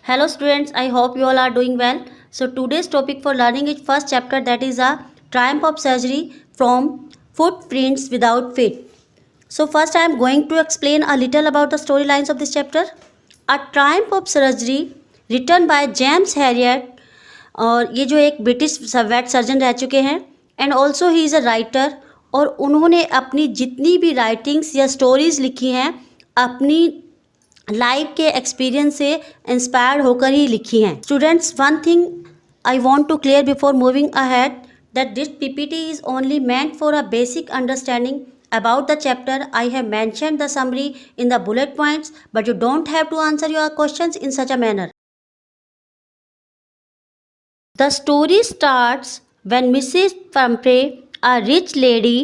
Hello students, I hope you all are doing well. So today's topic for learning is first chapter, that is a triumph of surgery from footprints without feet. So first I am going to explain a little about the storylines of this chapter. A triumph of surgery written by James Harriet, और ये जो एक British wait surgeon रह चुके हैं, and also he is a writer, और उन्होंने अपनी जितनी भी राइटिंग्स या स्टोरीज़ लिखी हैं अपनी लाइफ के एक्सपीरियंस से इंस्पायर्ड होकर ही लिखी हैं. Students, one thing I want to clear before moving ahead, that this PPT is only meant for a basic understanding about the chapter. I have mentioned the summary in the bullet points, but you don't have to answer your questions in such a manner. The story starts when Mrs. Pumphrey, a rich lady,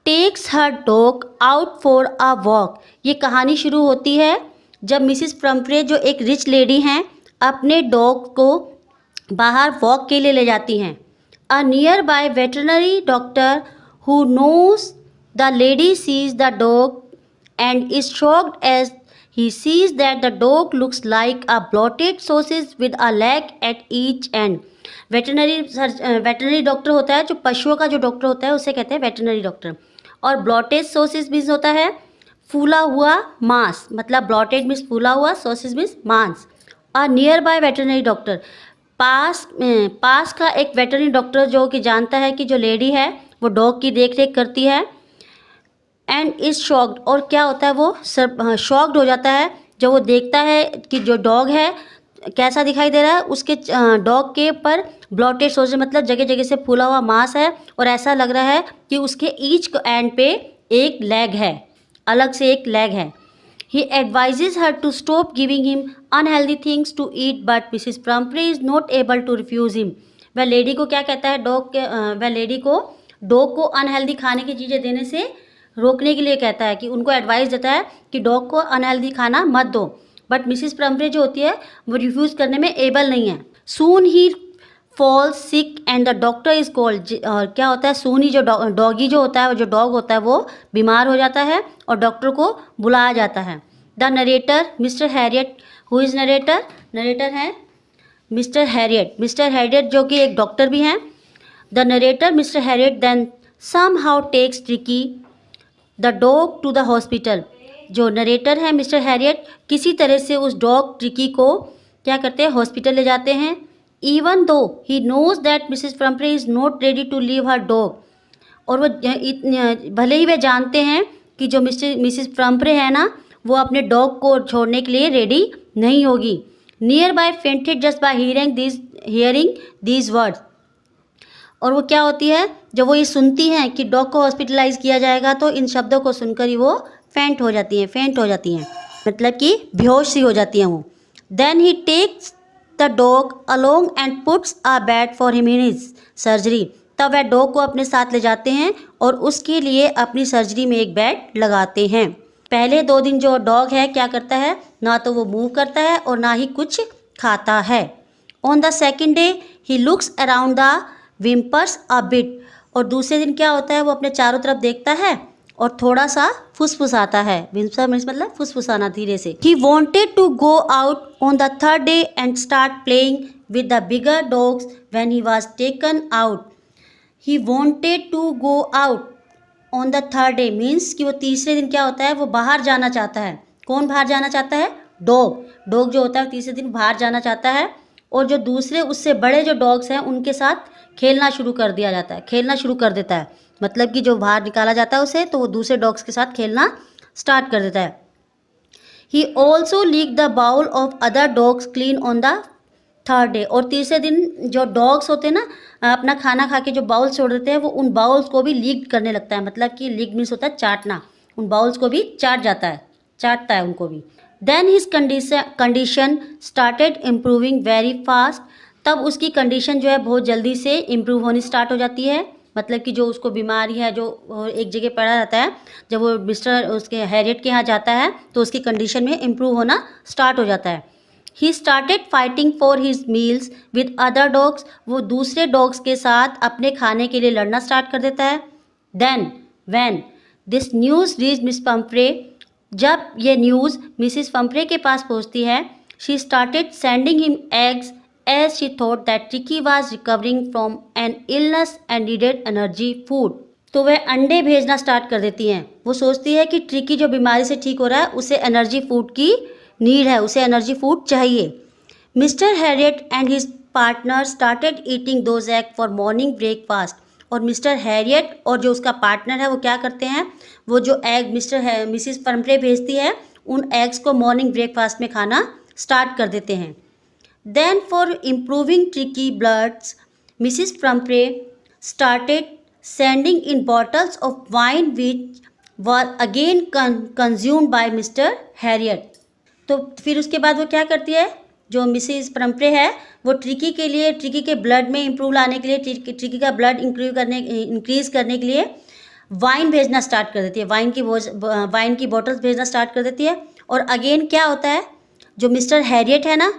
takes her dog out for a walk. ये कहानी शुरू होती है जब Mrs Pomfrey, जो एक rich lady हैं, अपने डॉग को बाहर वॉक के लिए ले जाती हैं. A nearby veterinary doctor who knows the lady sees the dog and is shocked as he sees that the dog looks like a bloated sausage with a leg at each end. Veterinary doctor होता है, जो पशुओं का जो doctor होता है उसे कहते हैं वेटरनरी डॉक्टर. और ब्लॉटेड सोसिस मीन्स होता है फूला हुआ मांस, मतलब ब्लॉटेड मीन्स फूला हुआ, सोसिस मीन्स मांस. और नियर बाय वेटरनरी डॉक्टर, पास का एक वेटरनरी डॉक्टर जो कि जानता है कि जो लेडी है वो डॉग की देख रेख करती है. एंड इज शॉक्ड, और क्या होता है वो शॉक्ड हो जाता है जब वो देखता है कि जो डॉग है कैसा दिखाई दे रहा है. उसके डॉग के ऊपर ब्लॉटेड सोचे, मतलब जगह जगह से फूला हुआ मांस है, और ऐसा लग रहा है कि उसके ईच एंड पे एक लेग है, अलग से एक लेग है. He advises her to stop giving him unhealthy things to eat, but Mrs Pumphrey is not able to refuse him. वह लेडी को क्या कहता है, वह लेडी को डॉग को अनहेल्दी खाने की चीज़ें देने से रोकने के लिए कहता है, कि उनको एडवाइस देता है कि डॉग को अनहेल्दी खाना मत दो. बट मिसिस पम्फ्रे जो होती है वो रिफ्यूज़ करने में एबल नहीं है. Soon he falls sick and the doctor is called. और क्या होता है, सून ही जो डॉगी जो होता है, जो डॉग होता है वो बीमार हो जाता है और डॉक्टर को बुलाया जाता है. The narrator Mister Herriot, who is narrator, narrator है मिस्टर हैरियट. मिस्टर हैरियट जो कि एक डॉक्टर भी हैं. The narrator Mister Herriot then somehow takes Tricky the dog to the hospital. जो नरेटर है मिस्टर हैरियट किसी तरह से उस डॉग ट्रिकी को क्या करते हैं, हॉस्पिटल ले जाते हैं. Even though he knows that Mrs Pumphrey is not ready to leave her dog. और वो भले ही वे जानते हैं कि जो मिसिस पम्फ्रे है ना, वो अपने डॉग को छोड़ने के लिए रेडी नहीं होगी. Near by fainted just by hearing these words. और वो क्या होती है, जब वो ये सुनती हैं कि डॉग को हॉस्पिटलाइज किया जाएगा, तो इन शब्दों को सुनकर ही वो फेंट हो जाती हैं, मतलब कि बेहोश सी हो जाती हैं वो. Then he takes the dog along and puts a bed for him in his surgery. तब वह डॉग को अपने साथ ले जाते हैं और उसके लिए अपनी सर्जरी में एक बेड लगाते हैं. पहले 2 दिन जो डॉग है क्या करता है, ना तो वो मूव करता है और ना ही कुछ खाता है. On the second day he looks around the whimpers a bit. और दूसरे दिन क्या होता है, वो अपने चारों तरफ देखता है और थोड़ा सा फुसफुसाता है. विम्पर मीन्स मतलब फुसफुसाना धीरे से. He wanted to go out on the third day and start playing with the bigger dogs when he was taken out. He wanted to go out on the third day means कि वो तीसरे दिन क्या होता है, वो बाहर जाना चाहता है. कौन बाहर जाना चाहता है, डॉग जो होता है तीसरे दिन बाहर जाना चाहता है. और जो दूसरे उससे बड़े जो डॉग्स हैं उनके साथ खेलना शुरू कर देता है. मतलब कि जो बाहर निकाला जाता है उसे, तो वो दूसरे डॉग्स के साथ खेलना स्टार्ट कर देता है. He also lick the bowl of other dogs clean on the third day. और तीसरे दिन जो डॉग्स होते हैं ना, अपना खाना खा के जो बाउल्स छोड़ देते हैं, वो उन बाउल्स को भी लीक करने लगता है. मतलब कि लीक मीन्स होता है चाटना. उन बाउल्स को भी चाटता है उनको भी. Then his condition started improving very fast. तब उसकी कंडीशन जो है बहुत जल्दी से इम्प्रूव होनी स्टार्ट हो जाती है. मतलब कि जो उसको बीमारी है, जो एक जगह पड़ा रहता है, जब वो मिस्टर उसके हैरियट के यहाँ जाता है तो उसकी कंडीशन में इम्प्रूव होना स्टार्ट हो जाता है. He started fighting for his meals with other dogs. वो दूसरे डॉग्स के साथ अपने खाने के लिए लड़ना स्टार्ट कर देता है. Then when this news reach Miss Pumphrey. जब ये न्यूज़ मिसिस पम्फ्रे के पास पहुंचती है, She started sending him eggs as she thought that Tricky was recovering from an illness and needed energy food. तो वह अंडे भेजना स्टार्ट कर देती हैं। वो सोचती है कि ट्रिकी जो बीमारी से ठीक हो रहा है उसे एनर्जी फूड की नीड है, उसे एनर्जी फूड चाहिए। Mister Harriet and his partner started eating those egg for morning breakfast. और मिस्टर हैरियट और जो उसका पार्टनर है वो क्या करते हैं, वो जो एग मिसिस परम्प्रे भेजती है उन एग्स को मॉर्निंग ब्रेकफास्ट में खाना स्टार्ट कर देते हैं। Then for improving Tricki bloods Mrs Pumphrey started sending in bottles of wine which were again consumed by Mr Herriot. तो फिर उसके बाद वो क्या करती है, जो मिसिस परम्प्रे है वो ट्रिकी के लिए, ट्रिकी के ब्लड में इम्प्रूव लाने के लिए, ट्रिकी का ब्लड इंक्रीज़ करने के लिए वाइन भेजना स्टार्ट कर देती है, वाइन की बॉटल्स भेजना स्टार्ट कर देती है। और अगेन क्या होता है, जो मिस्टर हैरियट है ना,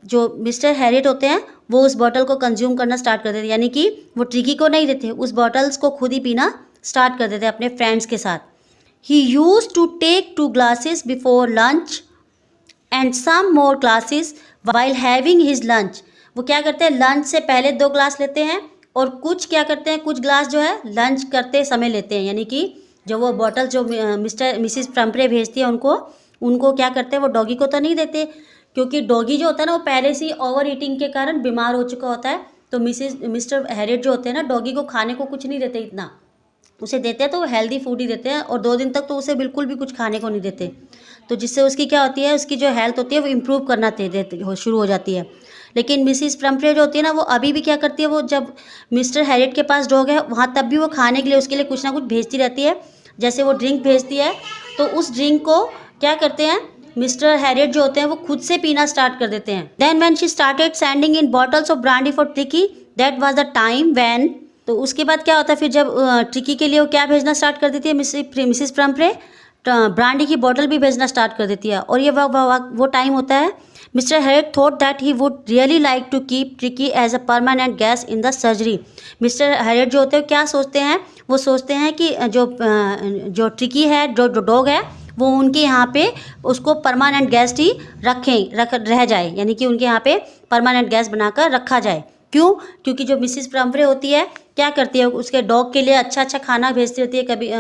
जो मिस्टर हैरियट होते हैं वो उस बॉटल को कंज्यूम करना स्टार्ट कर देते हैं, यानी कि वो ट्रिकी को नहीं देते, उस बॉटल्स को खुद ही पीना स्टार्ट कर देते हैं अपने फ्रेंड्स के साथ। He used to take 2 glasses before lunch and some more glasses while having his lunch. वो क्या करते हैं, लंच से पहले 2 ग्लास लेते हैं और कुछ क्या करते हैं, कुछ ग्लास जो है लंच करते समय लेते हैं, यानी कि जो वो बॉटल जो मिसिस परम्प्रे भेजती है उनको क्या करते हैं, वो डॉगी को तो नहीं देते, क्योंकि डॉगी जो होता है ना वो पहले से ही ओवर ईटिंग के कारण बीमार हो चुका होता है। तो मिस्टर हैरियट जो होते हैं ना, डॉगी को खाने को कुछ नहीं देते इतना, उसे देते हैं तो वो हेल्दी फूड ही देते हैं और 2 दिन तक तो उसे बिल्कुल भी कुछ खाने को नहीं देते, तो जिससे उसकी क्या होती है, उसकी जो हेल्थ होती है वो इम्प्रूव करना शुरू हो जाती है। लेकिन मिसिस परम्प्रे जो होती है ना, वो अभी भी क्या करती है, वो जब मिस्टर हैरियट के पास डॉग है वहाँ तब भी वो खाने के लिए उसके लिए कुछ ना कुछ भेजती रहती है। जैसे वो ड्रिंक भेजती है तो उस ड्रिंक को क्या करते हैं, मिस्टर हैरियट जो होते हैं वो खुद से पीना स्टार्ट कर देते हैं। Then when she started sending in bottles of brandy for Tricky, that was the time when. तो उसके बाद क्या होता है, फिर जब ट्रिकी के लिए वो क्या भेजना स्टार्ट कर देती है मिसिस परम्प्रे, ब्रांडी की बॉटल भी भेजना स्टार्ट कर देती है। और ये वो टाइम होता है, Mister Herriot thought that he would really like to keep Tricky as a permanent guest in the surgery. Mister Herriot जो होते हैं क्या सोचते हैं, वो सोचते हैं कि जो ट्रिकी है, जो डॉग है, वो उनके यहाँ पे उसको परमानेंट गेस्ट ही रह जाए, यानी कि उनके यहाँ पे परमानेंट गेस्ट बनाकर रखा जाए। क्यों? क्योंकि जो मिसिस परम्प्रे होती है क्या करती है, उसके डॉग के लिए अच्छा अच्छा खाना भेजती रहती है, कभी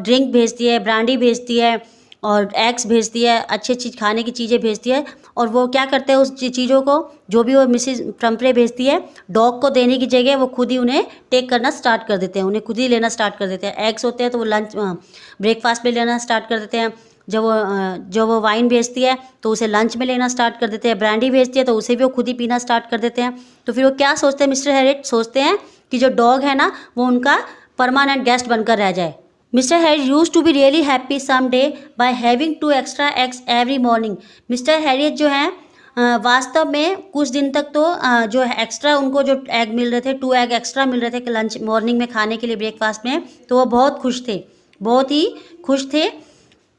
ड्रिंक भेजती है, ब्रांडी भेजती है और एग्स भेजती है, अच्छी अच्छी खाने की चीज़ें भेजती है। और वो क्या करते हैं, उस चीज़ों को जो भी वो मिसिस परम्प्रे भेजती है डॉग को देने की जगह वो खुद ही उन्हें टेक करना स्टार्ट कर देते हैं, उन्हें खुद ही लेना स्टार्ट कर देते हैं। एग्स होते हैं तो वो लंच ब्रेकफास्ट में लेना स्टार्ट कर देते हैं। जो वो वाइन भेजती है तो उसे लंच में लेना स्टार्ट कर देते हैं, ब्रांडी भेजती है तो उसे भी वो खुद ही पीना स्टार्ट कर देते हैं। तो फिर वो क्या सोचते हैं, मिस्टर हैरियट सोचते हैं कि जो डॉग है ना वो उनका परमानेंट गेस्ट बनकर रह जाए। Mister Herriot used to be really happy some day by having 2 extra eggs every morning. Mister Herriot जो हैं वास्तव में कुछ दिन तक तो जो एक्स्ट्रा उनको जो एग मिल रहे थे, 2 egg एक्स्ट्रा मिल रहे थे लंच मॉर्निंग में खाने के लिए ब्रेकफास्ट में, तो वो बहुत खुश थे, बहुत ही खुश थे।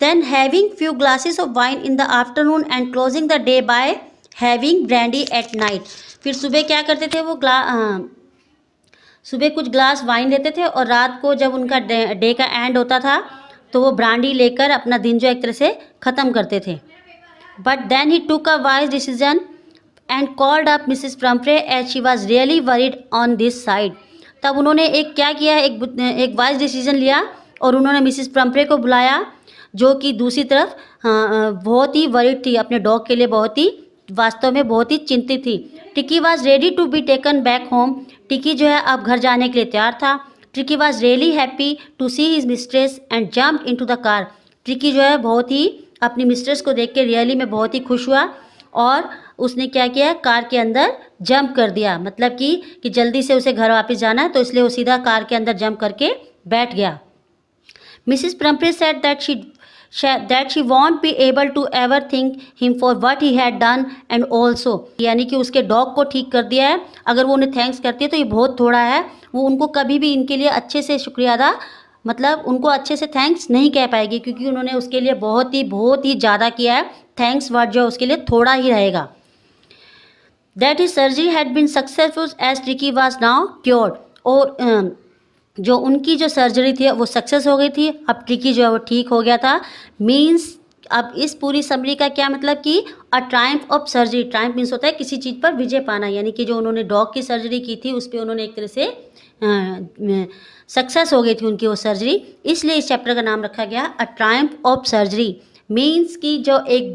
Then having few glasses of wine in the afternoon and closing the day by having brandy at night. फिर सुबह क्या करते थे, वो सुबह कुछ ग्लास वाइन लेते थे और रात को जब उनका डे का एंड होता था तो वो ब्रांडी लेकर अपना दिन जो एक तरह से ख़त्म करते थे। But then he took a wise decision and called up Mrs Pumphrey as she was really worried on this side. तब उन्होंने क्या किया, एक वाइज डिसीजन लिया और उन्होंने मिसिस परम्प्रे को बुलाया, जो कि दूसरी तरफ बहुत ही वरीड थी, अपने डॉग के लिए बहुत ही वास्तव में बहुत ही चिंतित थी। Tricky was ready to be taken back home. Tricky जो है अब घर जाने के लिए तैयार था। Tricky was really happy to see his mistress and jump into the car. Tricky जो है बहुत ही अपनी मिस्ट्रेस को देख के रियली में बहुत ही खुश हुआ और उसने क्या किया, कार के अंदर जंप कर दिया, मतलब कि जल्दी से उसे घर वापस जाना है तो इसलिए वो सीधा कार के अंदर जंप करके बैठ गया। Mrs Pumphrey said that she won't be able to ever thank him for what he had done and also, यानी कि उसके डॉग को ठीक कर दिया है, अगर वो उन्हें थैंक्स करती है तो ये बहुत थोड़ा है, वो उनको कभी भी इनके लिए अच्छे से शुक्रिया अदा, मतलब उनको अच्छे से थैंक्स नहीं कह पाएगी, क्योंकि उन्होंने उसके लिए बहुत ही ज़्यादा किया है। थैंक्स वर्ड जो उसके लिए थोड़ा ही रहेगा। That is surgery had been successful as Tricky was now cured. और जो उनकी जो सर्जरी थी वो सक्सेस हो गई थी, अब ट्रिकी जो है वो ठीक हो गया था। मीन्स अब इस पूरी समरी का क्या मतलब कि a triumph of surgery, triumph means होता है किसी चीज़ पर विजय पाना, यानी कि जो उन्होंने डॉग की सर्जरी की थी उस पे उन्होंने एक तरह से सक्सेस हो गई थी उनकी वो सर्जरी, इसलिए इस चैप्टर का नाम रखा गया अ ट्रायम्फ ऑफ सर्जरी। मीन्स कि जो एक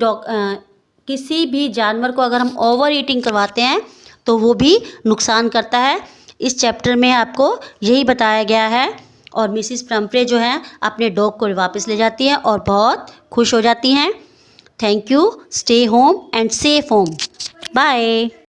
किसी भी जानवर को अगर हम ओवर ईटिंग करवाते हैं तो वो भी नुकसान करता है। इस चैप्टर में आपको यही बताया गया है। और मिसिस प्रम्प्रे जो है अपने डॉग को वापस ले जाती हैं और बहुत खुश हो जाती हैं। Thank you. Stay home and safe home. Bye.